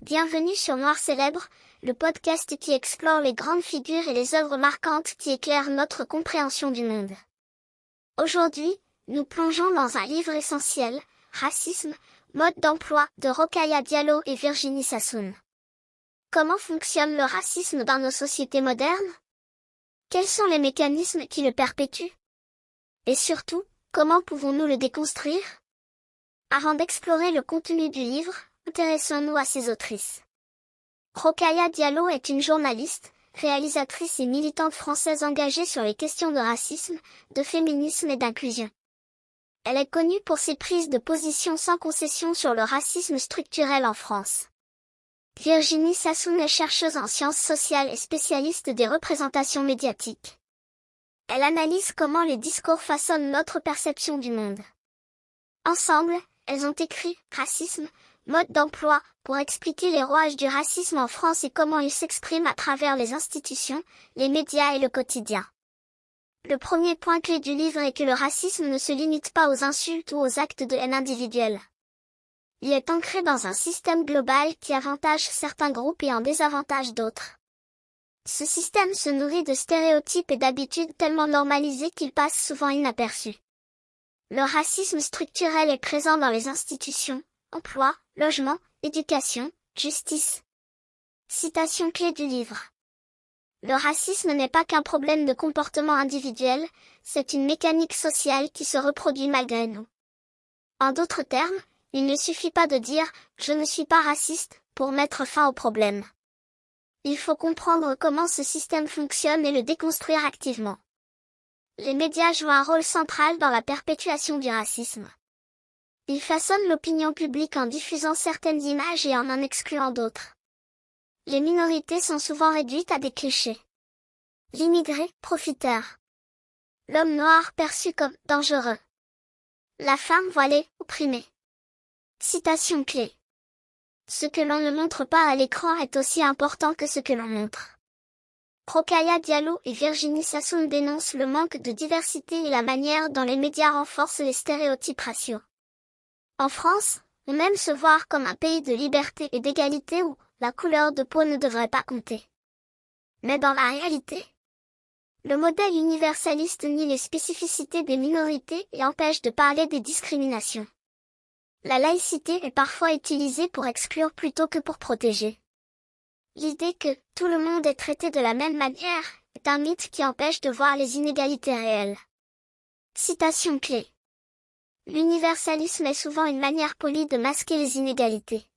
Bienvenue sur Noir Célèbre, le podcast qui explore les grandes figures et les œuvres marquantes qui éclairent notre compréhension du monde. Aujourd'hui, nous plongeons dans un livre essentiel, Racisme, mode d'emploi, de Rokhaya Diallo et Virginie Sassoon. Comment fonctionne le racisme dans nos sociétés modernes? Quels sont les mécanismes qui le perpétuent? Et surtout, comment pouvons-nous le déconstruire? Avant d'explorer le contenu du livre, intéressons-nous à ses autrices. Rokhaya Diallo est une journaliste, réalisatrice et militante française engagée sur les questions de racisme, de féminisme et d'inclusion. Elle est connue pour ses prises de position sans concession sur le racisme structurel en France. Virginie Sassoon est chercheuse en sciences sociales et spécialiste des représentations médiatiques. Elle analyse comment les discours façonnent notre perception du monde. Ensemble, elles ont écrit « Racisme, mode d'emploi » pour expliquer les rouages du racisme en France et comment il s'exprime à travers les institutions, les médias et le quotidien. Le premier point clé du livre est que le racisme ne se limite pas aux insultes ou aux actes de haine individuels. Il est ancré dans un système global qui avantage certains groupes et en désavantage d'autres. Ce système se nourrit de stéréotypes et d'habitudes tellement normalisées qu'ils passent souvent inaperçus. Le racisme structurel est présent dans les institutions, emploi, logement, éducation, justice. Citation clé du livre. Le racisme n'est pas qu'un problème de comportement individuel, c'est une mécanique sociale qui se reproduit malgré nous. En d'autres termes, il ne suffit pas de dire « je ne suis pas raciste » pour mettre fin au problème. Il faut comprendre comment ce système fonctionne et le déconstruire activement. Les médias jouent un rôle central dans la perpétuation du racisme. Ils façonnent l'opinion publique en diffusant certaines images et en excluant d'autres. Les minorités sont souvent réduites à des clichés. L'immigré, profiteur. L'homme noir perçu comme dangereux. La femme voilée, opprimée. Citation clé. Ce que l'on ne montre pas à l'écran est aussi important que ce que l'on montre. Rokhaya Diallo et Virginie Sassoon dénoncent le manque de diversité et la manière dont les médias renforcent les stéréotypes raciaux. En France, on aime se voir comme un pays de liberté et d'égalité où la couleur de peau ne devrait pas compter. Mais dans la réalité, le modèle universaliste nie les spécificités des minorités et empêche de parler des discriminations. La laïcité est parfois utilisée pour exclure plutôt que pour protéger. L'idée que tout le monde est traité de la même manière est un mythe qui empêche de voir les inégalités réelles. Citation clé. L'universalisme est souvent une manière polie de masquer les inégalités.